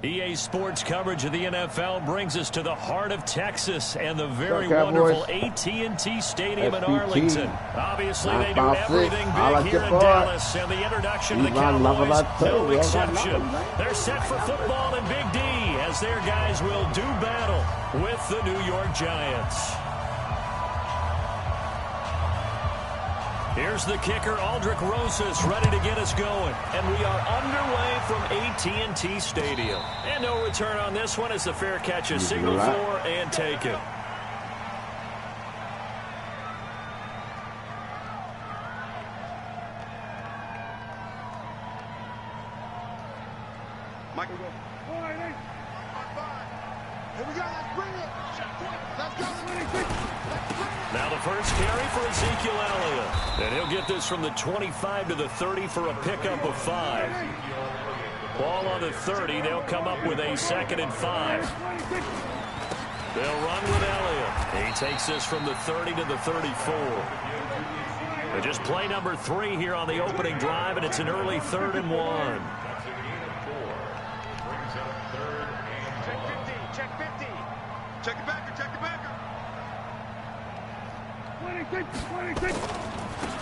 EA Sports coverage of the NFL brings us to the heart of Texas and the very wonderful AT&T Stadium in Arlington. Obviously, they do everything big here in Dallas, and the introduction of the Cowboys, no exception. They're set for football in Big D as their guys will do battle with the New York Giants. Here's the kicker, Aldrick Rosas, ready to get us going. And we are underway from AT&T Stadium. And no return on this one as the fair catch is signaled for and taken. Here we go, let's bring it. Let's go. Now the first carry for Ezekiel Elliott. And he'll get this from the 25 to the 30 for a pickup of 5. Ball on the 30. They'll come up with a 2nd and 5. They'll run with Elliott. He takes this from the 30 to the 34. They just play number 3 here on the opening drive, and it's an early 3rd and 1. Check 50. Check it backer, check it backer. 26.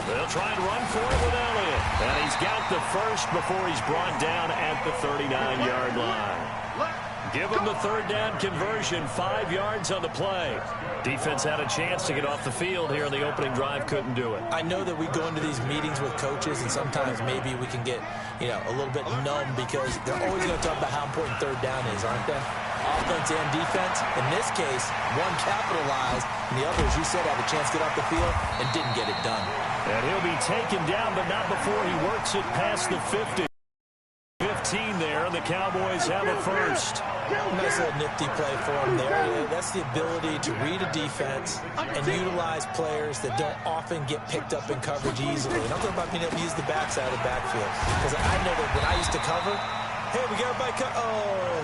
They'll try and run for it with Elliott. And he's got the first before he's brought down at the 39-yard line. Give him the 3rd down conversion, 5 yards on the play. Defense had a chance to get off the field here on the opening drive, couldn't do it. I know that we go into these meetings with coaches, and sometimes maybe we can get, a little bit numb because they're always going to talk about how important 3rd down is, aren't they? Offense and defense. In this case, one capitalized, and the other, as you said, had a chance to get off the field and didn't get it done. And he'll be taken down, but not before he works it past the 50. 15 there, and the Cowboys have a first. Nice little nifty play for him there. That's the ability to read a defense and utilize players that don't often get picked up in coverage easily. And I'm talking about being able to use the backside of the backfield. Because I know that when I used to cover, hey, we got everybody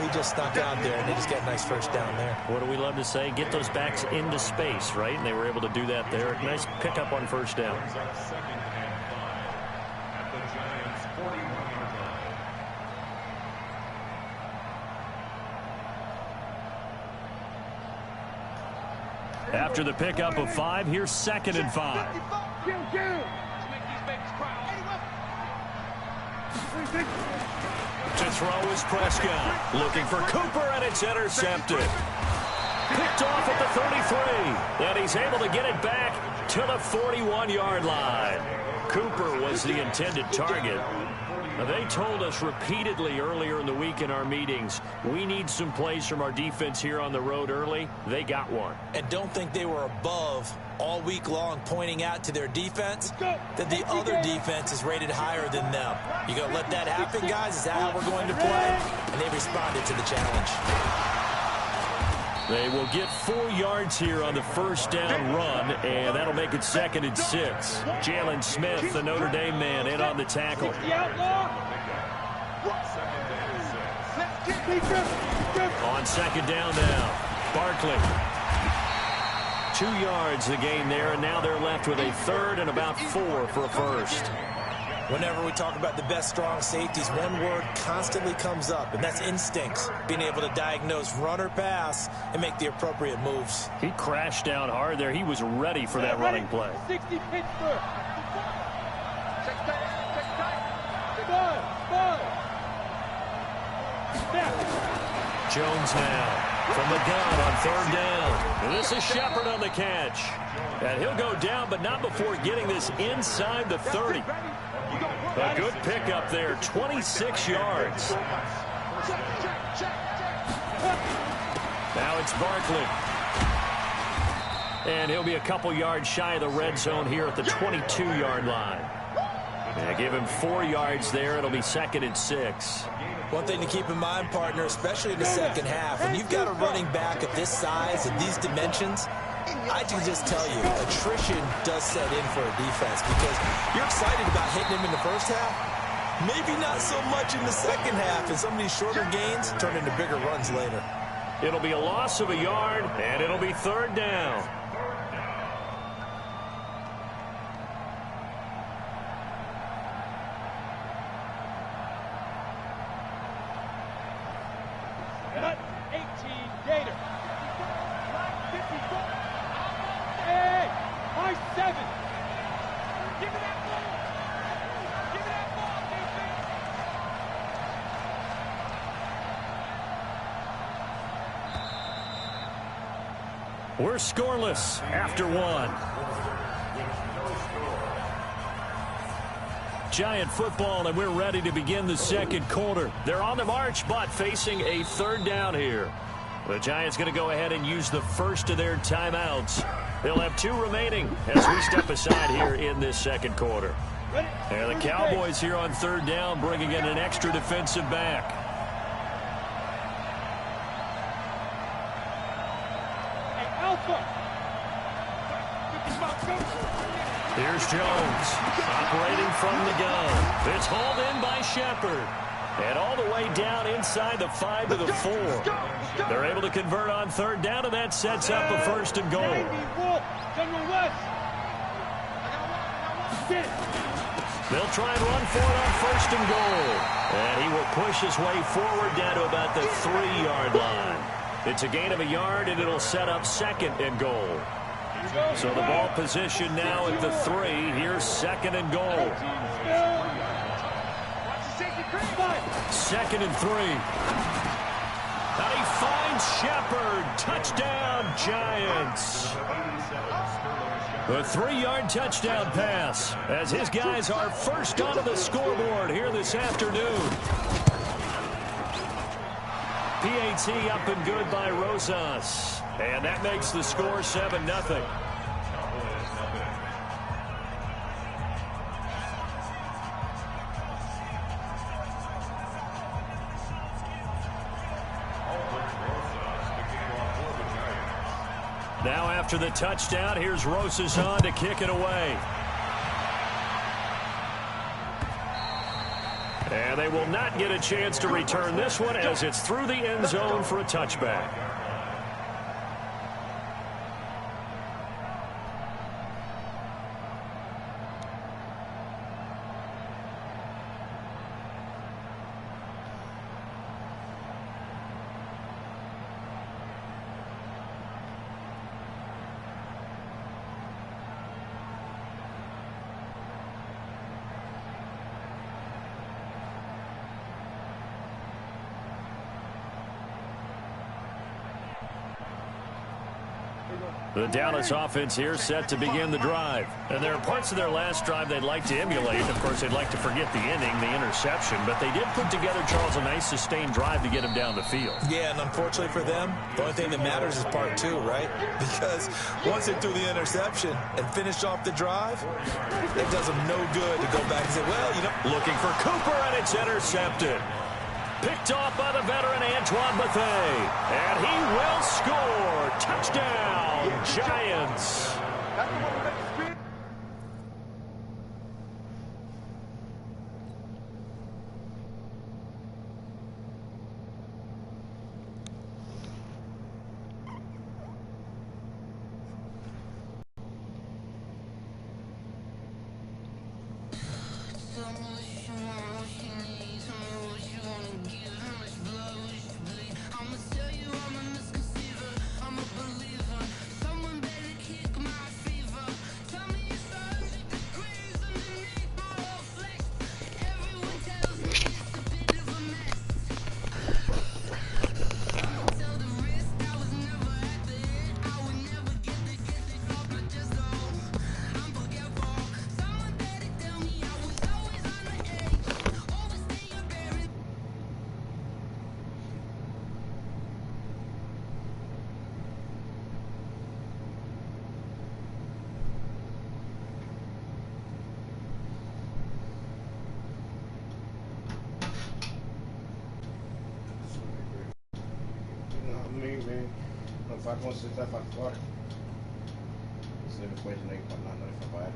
he just snuck out there, and they just got a nice first down there. What do we love to say? Get those backs into space, right? And they were able to do that there. Nice pickup on first down. After the pickup of 5, here's 2nd and 5. To throw is Prescott. Looking for Cooper, and it's intercepted. Picked off at the 33. And he's able to get it back to the 41-yard line. Cooper was the intended target. They told us repeatedly earlier in the week in our meetings, we need some plays from our defense here on the road early. They got one. And don't think they were above all week long pointing out to their defense that the other defense is rated higher than them. You going to let that happen, guys? Is that how we're going to play? And they responded to the challenge. They will get 4 yards here on the first down run, and that'll make it 2nd and 6. Jalen Smith, the Notre Dame man, in on the tackle. On 2nd down now, Barkley. 2 yards the gain there, and now they're left with a 3rd and about 4 for a first. Whenever we talk about the best strong safeties, one word constantly comes up, and that's instincts. Being able to diagnose run or pass and make the appropriate moves. He crashed down hard there. He was ready for that running play. 60 Pittsburgh. Jones now from the gun on 3rd down. And this is Shepard on the catch. And he'll go down, but not before getting this inside the 30. A good pickup there, 26 yards. Now it's Barkley. And he'll be a couple yards shy of the red zone here at the 22-yard line. And give him 4 yards there. It'll be 2nd and 6. One thing to keep in mind, partner, especially in the second half, when you've got a running back of this size and these dimensions, I can just tell you, attrition does set in for a defense because you're excited about hitting him in the first half. Maybe not so much in the second half, and some of these shorter gains turn into bigger runs later. It'll be a loss of a yard, and it'll be 3rd down. Cut 18 Gator. Hey, my 7. Give me that ball. Give me that ball, We're scoreless after one. Giant football, and we're ready to begin the second quarter. They're on the march, but facing a third down here. The Giants going to go ahead and use the first of their timeouts. They'll have 2 remaining as we step aside here in this second quarter. And the Cowboys here on third down bringing in an extra defensive back. Here's Jones, operating from the gun. It's hauled in by Shepard. And all the way down inside the 5 to the 4. They're able to convert on third down, and that sets up a first and goal. They'll try and run for it on first and goal. And he will push his way forward down to about the 3-yard line. It's a gain of a yard, and it'll set up second and goal. So the ball position now at the 3. Here's second and goal. Second and 3. And he finds Shepard. Touchdown, Giants. A 3-yard touchdown pass as his guys are first onto the scoreboard here this afternoon. PAT up and good by Rosas. And that makes the score 7-0. Now after the touchdown, here's Rosas on to kick it away. And they will not get a chance to return this one as it's through the end zone for a touchback. The Dallas offense here set to begin the drive. And there are parts of their last drive they'd like to emulate. Of course, they'd like to forget the inning, the interception. But they did put together, Charles, a nice sustained drive to get him down the field. Yeah, and unfortunately for them, the only thing that matters is part 2, right? Because once they threw the interception and finished off the drive, it does them no good to go back and say, well, you know. Looking for Cooper, and it's intercepted. Picked off by the veteran Antoine Bethea. And he will score. Touchdown, Giants. Vai com você, vai pra fora. Você não pode nem para nada, não trabalha.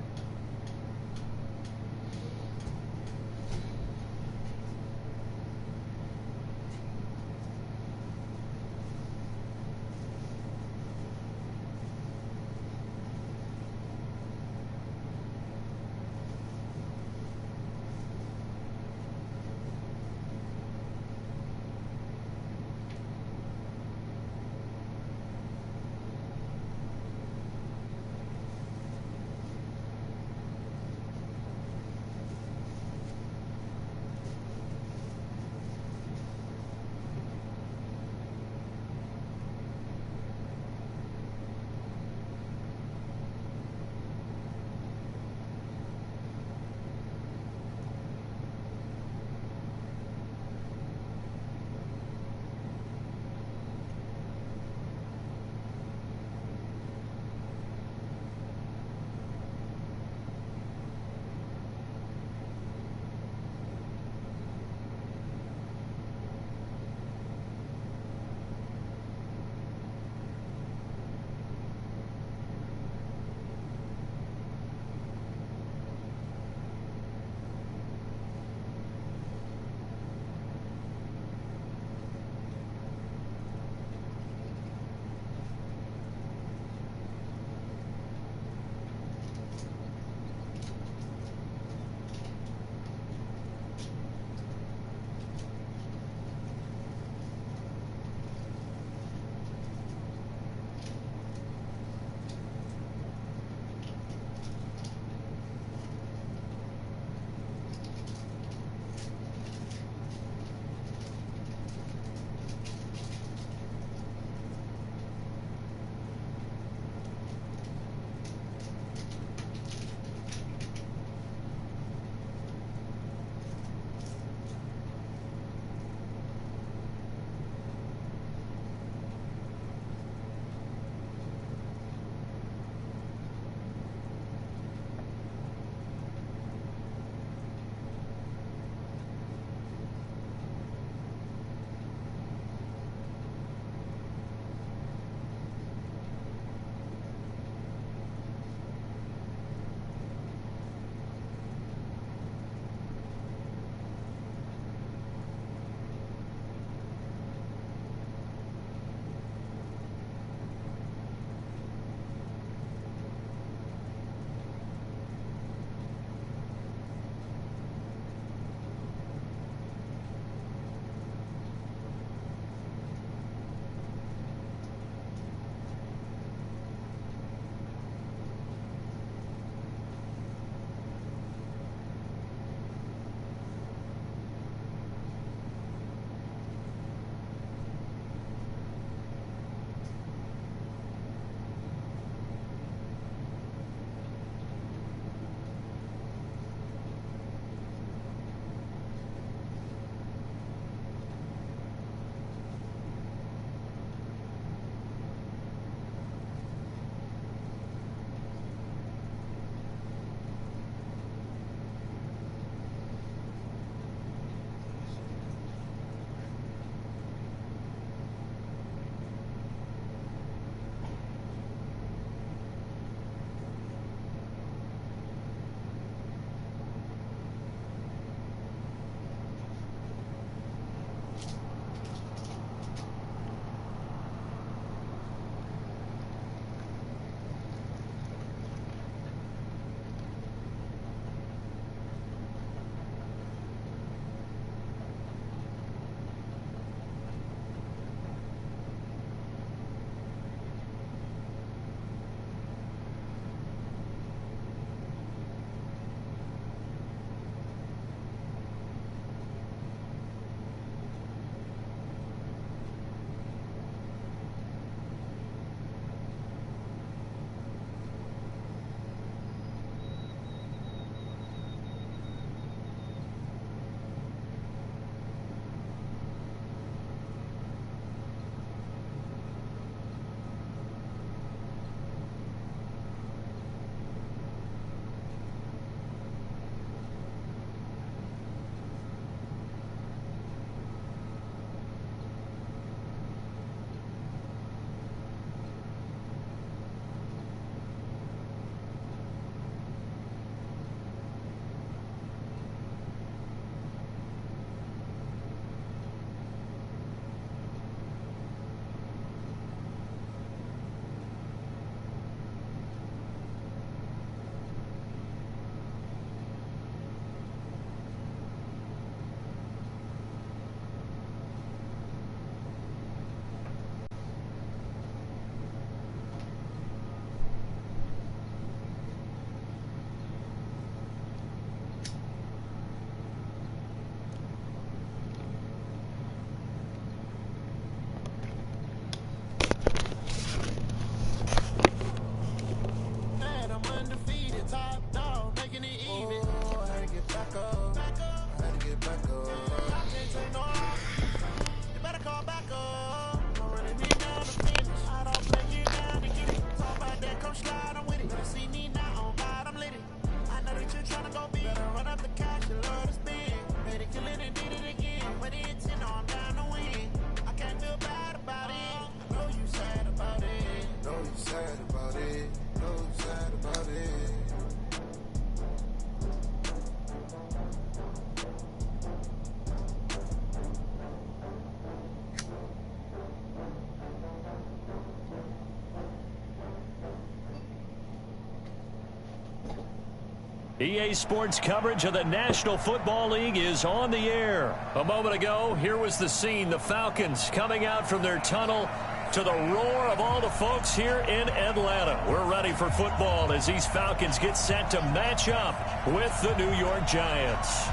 EA Sports coverage of the National Football League is on the air. A moment ago, here was the scene. The Falcons coming out from their tunnel to the roar of all the folks here in Atlanta. We're ready for football as these Falcons get set to match up with the New York Giants.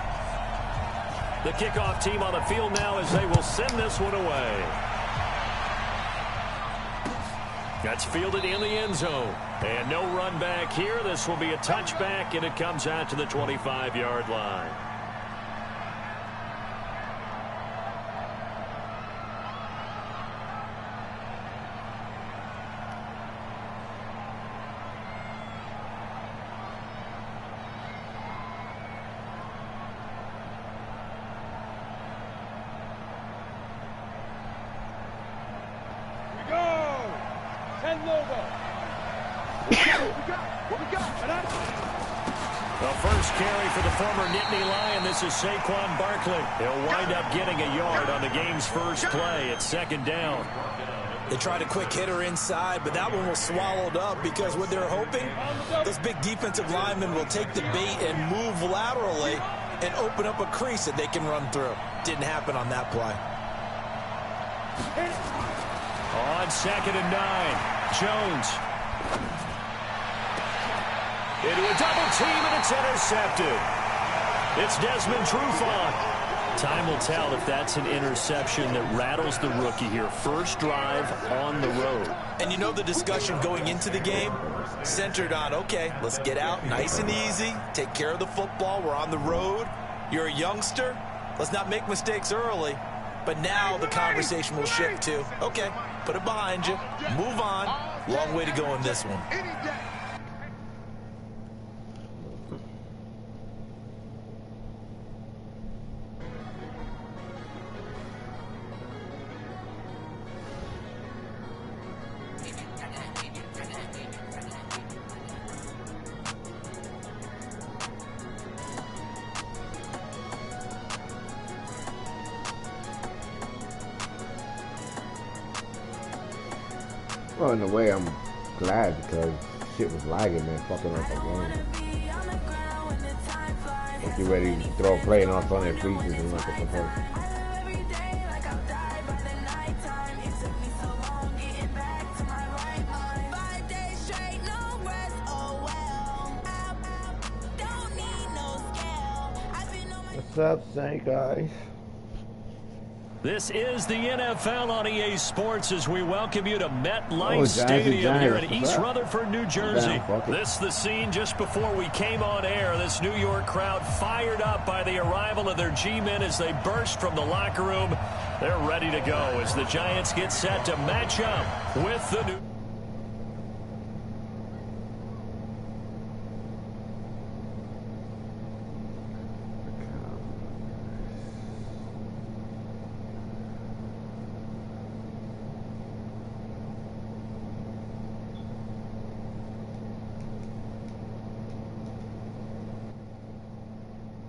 The kickoff team on the field now as they will send this one away. That's fielded in the end zone. And no run back here. This will be a touchback, and it comes out to the 25-yard line. This is Saquon Barkley. He'll wind up getting a yard on the game's first play at second down. They tried a quick hitter inside, but that one was swallowed up because what they're hoping, those big defensive linemen will take the bait and move laterally and open up a crease that they can run through. Didn't happen on that play. On 2nd and 9, Jones. Into a double team, and it's intercepted. It's Desmond Trufant. Time will tell if that's an interception that rattles the rookie here. First drive on the road. And you know the discussion going into the game centered on, okay, let's get out nice and easy, take care of the football, we're on the road. You're a youngster, let's not make mistakes early. But now the conversation will shift to, okay, put it behind you, move on. Long way to go in this one. Well, in a way, I'm glad because shit was lagging, man, fucking up the game. Once you're ready to throw a play and all of a sudden it freezes and like it's supposed to. What's up, Snake Eyes? This is the NFL on EA Sports as we welcome you to MetLife Stadium here in East Rutherford, New Jersey. This is the scene just before we came on air. This New York crowd fired up by the arrival of their G-men as they burst from the locker room. They're ready to go as the Giants get set to match up with the new...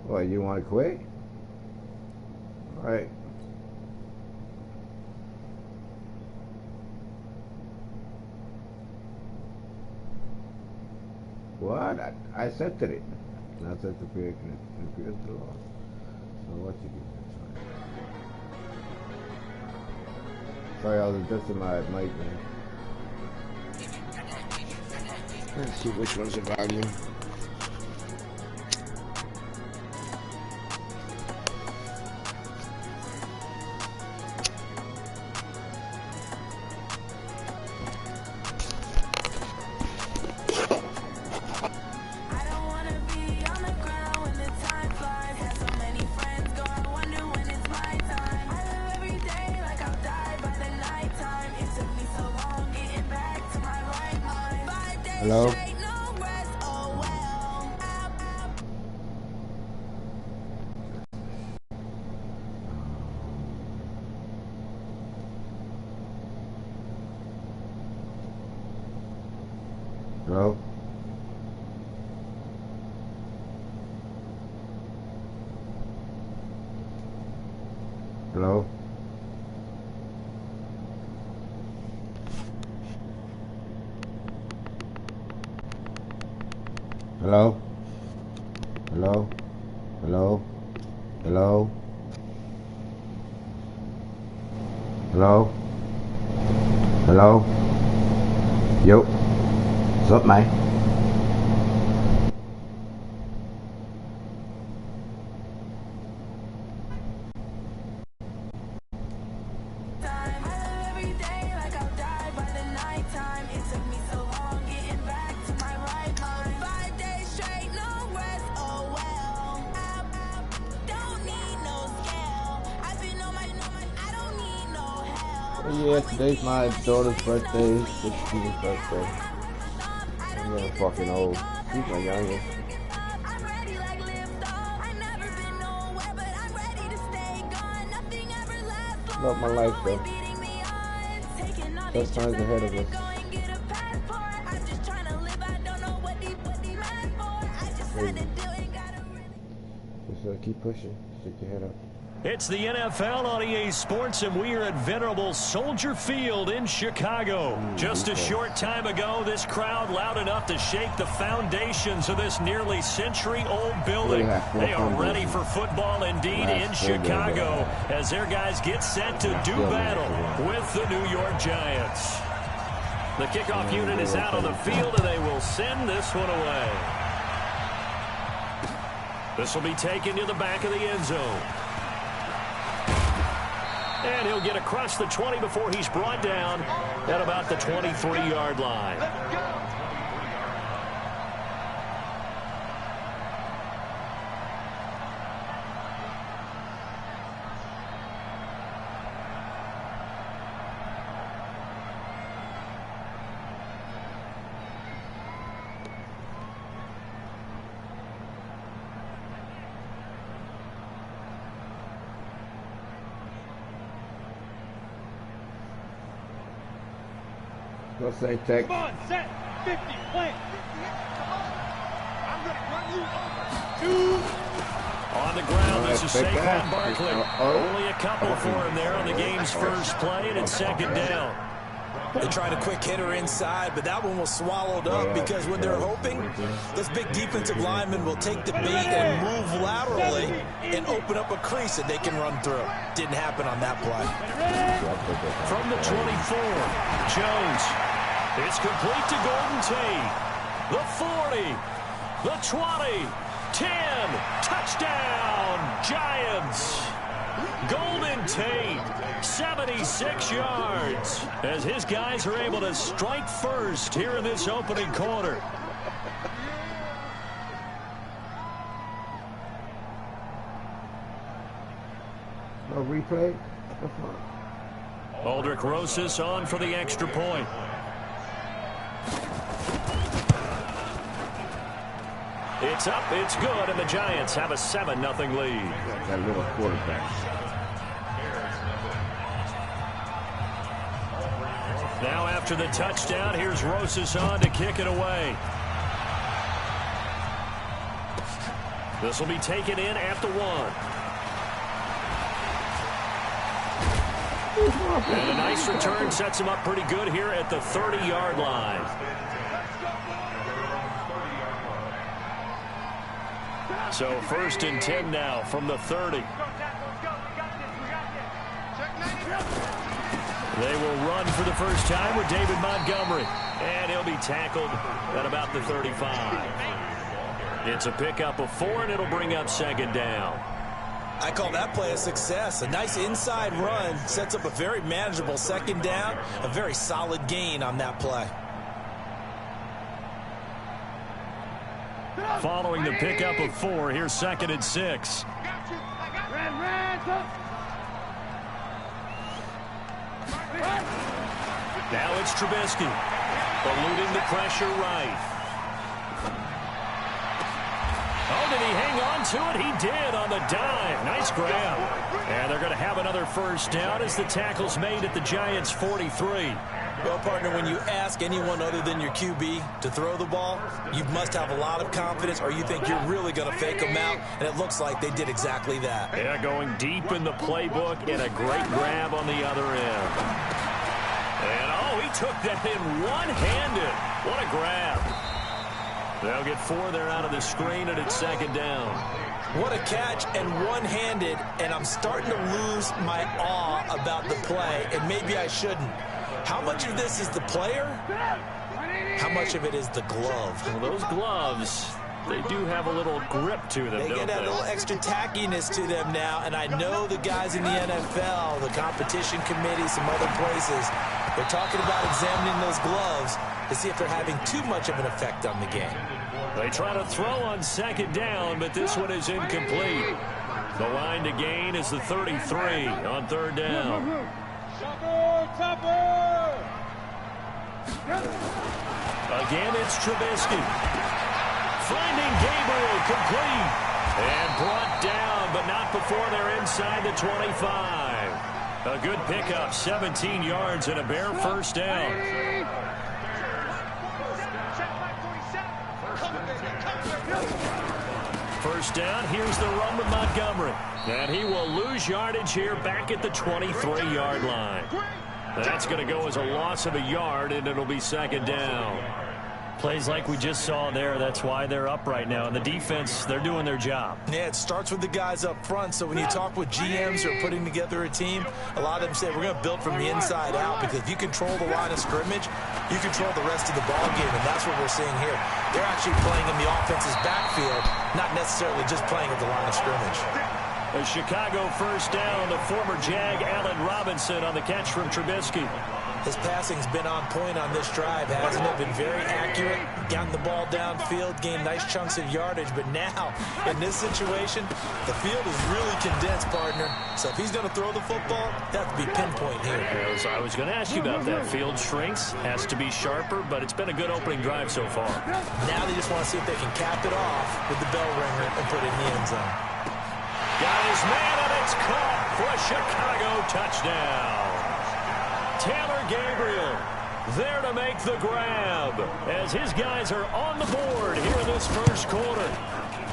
What, you want to quit? All right. What? I accepted it. Not that the period can appear the law. So what you do? Sorry, I was adjusting my mic, man. Let's see which one's the volume. Hello? Hello? Hello? Hello? Hello? Hello? Hello? Hello? Hello? Yo. What's up, mate? Yeah, today's my daughter's birthday, 16th birthday. I'm getting fucking old. She's my youngest. Love my life though. Tough times ahead of us. Just keep pushing. Stick your head up. It's the NFL on EA Sports, and we are at venerable Soldier Field in Chicago. Just a short time ago, this crowd loud enough to shake the foundations of this nearly century-old building. They are ready for football indeed in Chicago as their guys get set to do battle with the New York Giants. The kickoff unit is out on the field, and they will send this one away. This will be taken to the back of the end zone. And he'll get across the 20 before he's brought down at about the 23-yard line. Go say tech. Come on, set, 50, plant. On the ground, this is Saquon Barkley. Only a couple for him there on the game's first play, and it's second down. They tried a quick hitter inside, but that one was swallowed up because when they're hoping, this big defensive lineman will take the bait and move laterally and open up a crease that they can run through. Didn't happen on that play. From the 24, Jones. It's complete to Golden Tate. The 40, the 20, 10, touchdown, Giants. Golden Tate, 76 yards, as his guys are able to strike first here in this opening quarter. No replay? Aldrich Rosas on for the extra point. It's up, it's good, and the Giants have a 7-0 lead. That little quarterback. Now after the touchdown, here's Rosas on to kick it away. This will be taken in at the 1. And a nice return sets him up pretty good here at the 30-yard line. So 1st and 10 now from the 30. They will run for the first time with David Montgomery. And he'll be tackled at about the 35. It's a pickup of 4, and it'll bring up second down. I call that play a success. A nice inside run sets up a very manageable second down. A very solid gain on that play. Following the pickup of 4, here's 2nd and 6. Now it's Trubisky. Eluding the pressure right. Oh, did he hang on to it? He did on the dive. Nice grab. And they're going to have another first down as the tackle's made at the Giants' 43. Well, partner, when you ask anyone other than your QB to throw the ball, you must have a lot of confidence, or you think you're really going to fake them out, and it looks like they did exactly that. Yeah, going deep in the playbook and a great grab on the other end. And, oh, he took that in one-handed. What a grab. They'll get 4 there out of the screen, and it's second down. What a catch, and one-handed, and I'm starting to lose my awe about the play, and maybe I shouldn't. How much of this is the player? How much of it is the glove? Well, those gloves, they do have a little grip to them, They get that little extra tackiness to them now, and I know the guys in the NFL, the competition committee, some other places, they're talking about examining those gloves to see if they're having too much of an effect on the game. They try to throw on second down, but this one is incomplete. The line to gain is the 33 on third down. Again, it's Trubisky. Finding Gabriel complete. And brought down, but not before they're inside the 25. A good pickup, 17 yards and a bare first down. First down, here's the run with Montgomery. And he will lose yardage here back at the 23-yard line. That's going to go as a loss of a yard, and it'll be second down. Plays like we just saw there, that's why they're up right now. And the defense, they're doing their job. Yeah, it starts with the guys up front. So when you talk with GMs who are putting together a team, a lot of them say, we're going to build from the inside out, because if you control the line of scrimmage, you control the rest of the ball game, and that's what we're seeing here. They're actually playing in the offense's backfield, not necessarily just playing at the line of scrimmage. A Chicago first down, the former Jag Allen Robinson on the catch from Trubisky. His passing's been on point on this drive, hasn't it? Been very accurate, gotten the ball downfield, gained nice chunks of yardage, but now, in this situation, the field is really condensed, partner. So if he's going to throw the football, that have to be pinpoint here. I was going to ask you about that. Field shrinks, has to be sharper, but it's been a good opening drive so far. Now they just want to see if they can cap it off with the bell ringer and put it in the end zone. Got his man, and it's caught for a Chicago touchdown. Taylor Gabriel there to make the grab as his guys are on the board here in this first quarter.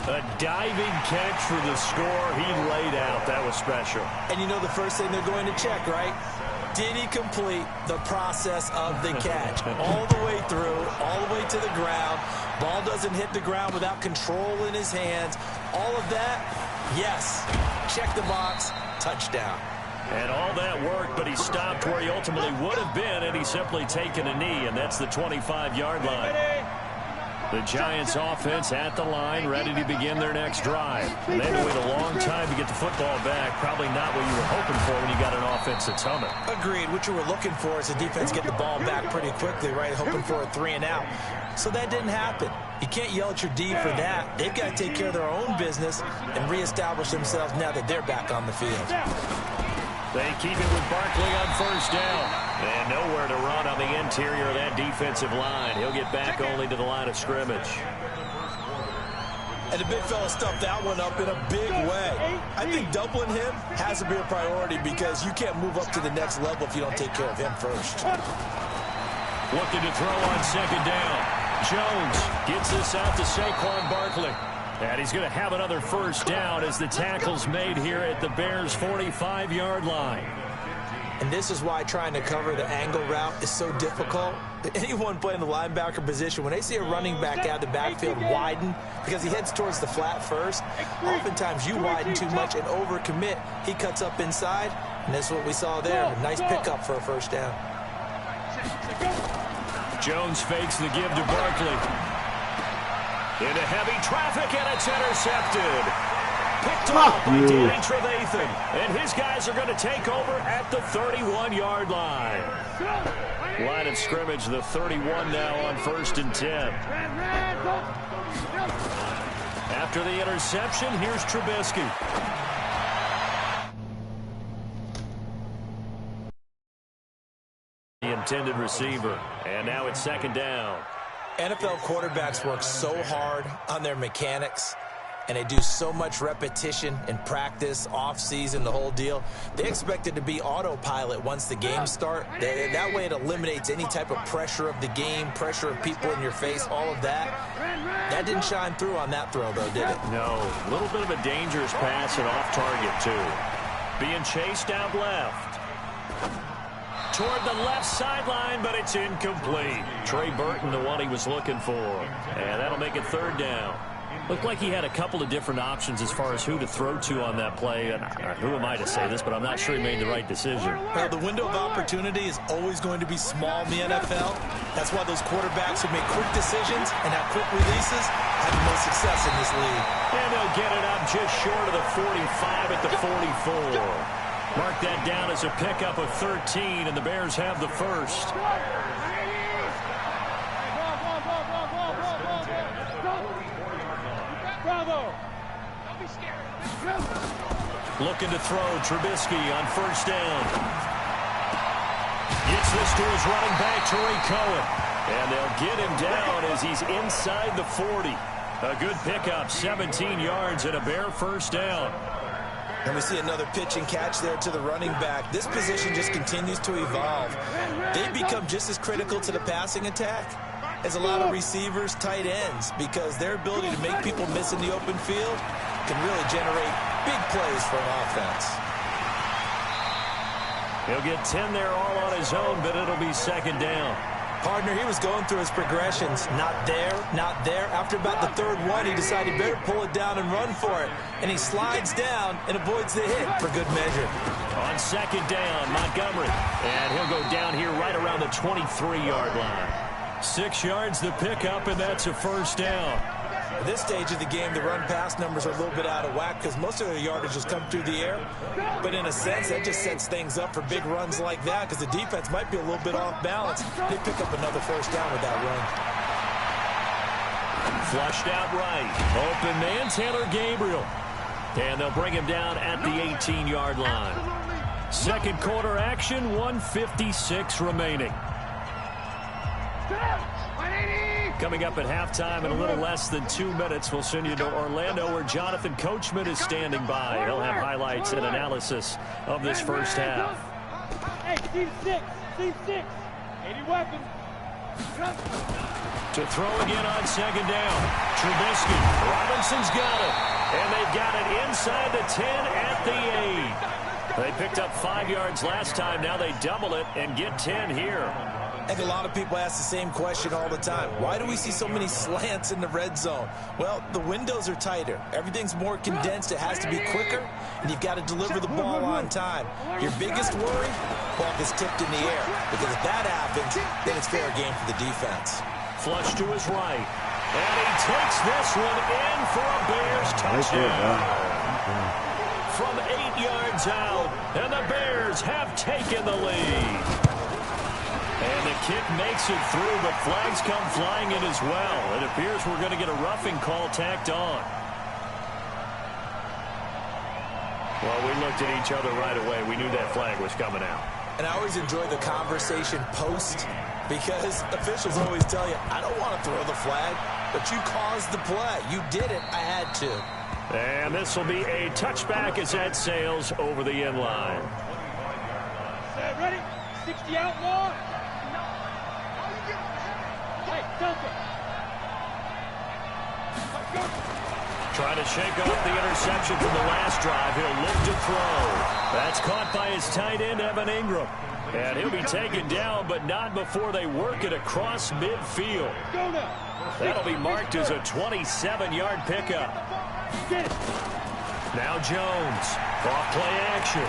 A diving catch for the score. He laid out. That was special. And you know the first thing they're going to check, right? Did he complete the process of the catch? All the way through, all the way to the ground. Ball doesn't hit the ground without control in his hands. All of that, yes. Check the box, touchdown. And all that worked, but he stopped where he ultimately would have been, and he's simply taken a knee, and that's the 25-yard line. The Giants offense at the line, ready to begin their next drive. And they had to wait a long time to get the football back. Probably not what you were hoping for when you got an offense that's humming. Agreed. What you were looking for is the defense get the ball back pretty quickly, right? Hoping for a 3-and-out. So that didn't happen. You can't yell at your D for that. They've got to take care of their own business and reestablish themselves now that they're back on the field. They keep it with Barkley on first down. And nowhere to run on the interior of that defensive line. He'll get back only to the line of scrimmage. And the big fella stuffed that one up in a big way. I think doubling him has to be a priority because you can't move up to the next level if you don't take care of him first. Looking to throw on second down. Jones gets this out to Saquon Barkley. And he's going to have another first down as the tackle's made here at the Bears' 45-yard line. And this is why trying to cover the angle route is so difficult. Anyone playing the linebacker position, when they see a running back out of the backfield widen, because he heads towards the flat first, oftentimes you widen too much and overcommit. He cuts up inside, and that's what we saw there. A nice pickup for a first down. Jones fakes the give to Barkley. Into heavy traffic, and it's intercepted. Picked off by Danny Trevathan. And his guys are going to take over at the 31-yard line. Line of scrimmage, the 31 now on 1st and 10. After the interception, here's Trubisky. intended receiver. And now it's second down. NFL quarterbacks work so hard on their mechanics, and they do so much repetition in practice, off-season, the whole deal. They expect it to be autopilot once the games start. That way it eliminates any type of pressure of the game, pressure of people in your face, all of that. That didn't shine through on that throw, though, did it? No. A little bit of a dangerous pass and off target, too. Being chased out left. Toward the left sideline, but it's incomplete. Trey Burton, the one he was looking for. And that'll make it third down. Looked like he had a couple of different options as far as who to throw to on that play. And who am I to say this, but I'm not sure he made the right decision. Well, the window of opportunity is always going to be small in the NFL. That's why those quarterbacks who make quick decisions and have quick releases have the most success in this league. And they'll get it up just short of the 45 at the 44. Mark that down as a pickup of 13, and the Bears have the first. Bravo! Don't be scared. Looking to throw, Trubisky on first down. Gets this to his running back, Torrey Cohen. And they'll get him down as he's inside the 40. A good pickup, 17 yards and a Bear first down. And we see another pitch and catch there to the running back. This position just continues to evolve. They become just as critical to the passing attack as a lot of receivers, tight ends, because their ability to make people miss in the open field can really generate big plays for an offense. He'll get 10 there all on his own, but it'll be second down. Partner, he was going through his progressions. Not there, not there. After about the third one, he decided better pull it down and run for it. And he slides down and avoids the hit for good measure. On second down, Montgomery. And he'll go down here right around the 23-yard line. 6 yards the pickup, and that's a first down. At this stage of the game, the run-pass numbers are a little bit out of whack because most of their yardage has come through the air. But in a sense, that just sets things up for big runs like that because the defense might be a little bit off balance. They pick up another first down with that run. Flushed out right. Open man, Taylor Gabriel. And they'll bring him down at the 18-yard line. Second quarter action, 1:56 remaining. Coming up at halftime in a little less than 2 minutes, we'll send you to Orlando where Jonathan Coachman is standing by. He'll have highlights and analysis of this first half. Hey, team 6. 80 weapons. To throw again on second down. Trubisky. Robinson's got it. And they've got it inside the 10 at the 8. They picked up 5 yards last time. Now they double it and get 10 here. I think a lot of people ask the same question all the time. Why do we see so many slants in the red zone? Well, the windows are tighter. Everything's more condensed. It has to be quicker, and you've got to deliver the ball on time. Your biggest worry? Ball gets tipped in the air. Because if that happens, then it's fair game for the defense. Flush to his right. And he takes this one in for a Bears touchdown. From 8 yards out, and the Bears have taken the lead. And the kick makes it through, but flags come flying in as well. It appears we're going to get a roughing call tacked on. Well, we looked at each other right away. We knew that flag was coming out. And I always enjoy the conversation post because officials always tell you, I don't want to throw the flag, but you caused the play. You did it. I had to. And this will be a touchback as that sails over the end line. Ready? 60 out long. Trying to shake off the interception from the last drive. He'll look to throw. That's caught by his tight end, Evan Ingram. And he'll be taken down, but not before they work it across midfield. That'll be marked as a 27-yard pickup. Now Jones. Off play action.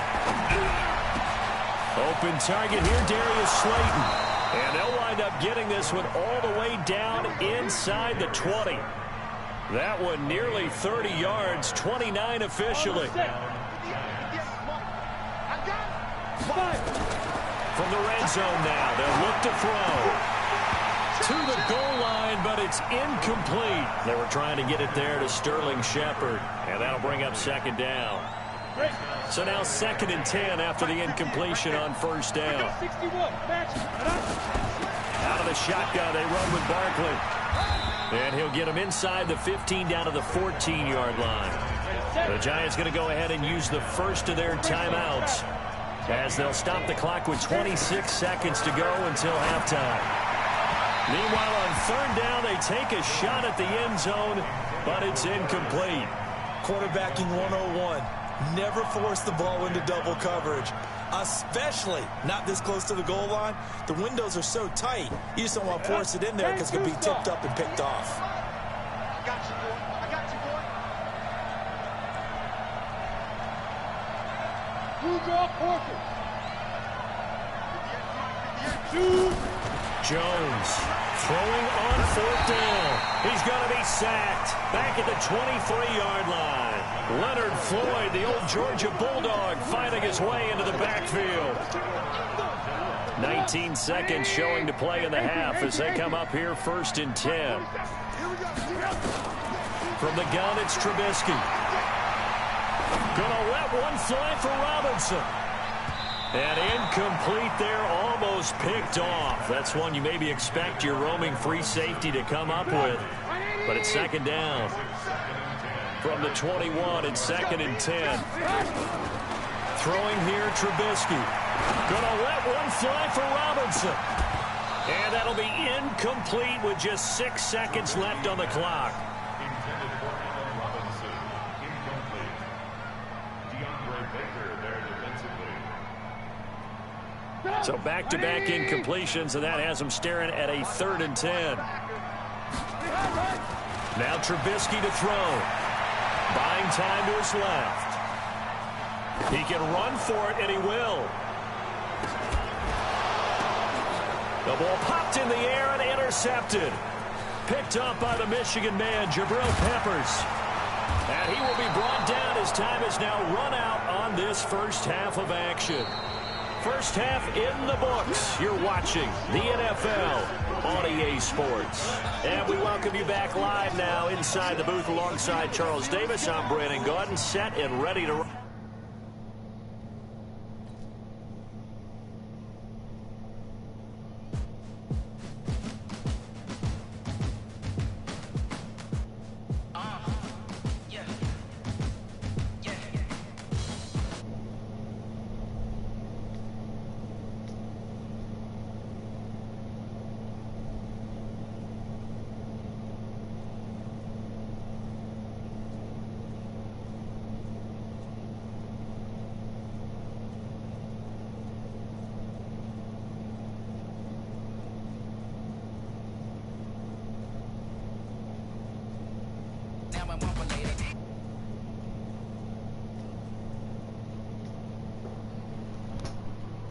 Open target here, Darius Slayton. And they'll wind up getting this one all the way down inside the 20. That one nearly 30 yards, 29 officially. From the red zone now, they'll look to throw. To the goal line, but it's incomplete. They were trying to get it there to Sterling Shepard, and that'll bring up second down. So now 2nd and 10 after the incompletion on first down. Out of the shotgun, they run with Barkley. And he'll get him inside the 15 down to the 14-yard line. The Giants going to go ahead and use the first of their timeouts as they'll stop the clock with 26 seconds to go until halftime. Meanwhile, on 3rd down, they take a shot at the end zone, but it's incomplete. Quarterbacking 101. Never force the ball into double coverage, especially not this close to the goal line. The windows are so tight, you just don't want to force it in there because it could be tipped up and picked off. I got you, boy. I got you, boy. Blue draw Porter. Jones throwing on 4th down. He's going to be sacked back at the 23-yard line. Leonard Floyd, the old Georgia Bulldog, fighting his way into the backfield. 19 seconds showing to play in the half as they come up here 1st and 10. From the gun, it's Trubisky. Gonna let one fly for Robinson. And incomplete there, almost picked off. That's one you maybe expect your roaming free safety to come up with. But it's 2nd down. From the 21, it's 2nd and 10. Throwing here, Trubisky. Gonna let one fly for Robinson. And that'll be incomplete with just 6 seconds left on the clock. So back-to-back incompletions, and that has him staring at a 3rd and 10. Now Trubisky to throw. Buying time to his left. He can run for it, and he will. The ball popped in the air and intercepted. Picked up by the Michigan man, Jabril Peppers. And he will be brought down as time is now run out on this first half of action. First half in the books. You're watching the NFL on EA Sports. And we welcome you back live now inside the booth alongside Charles Davis. I'm Brandon Gaudin, set and ready to...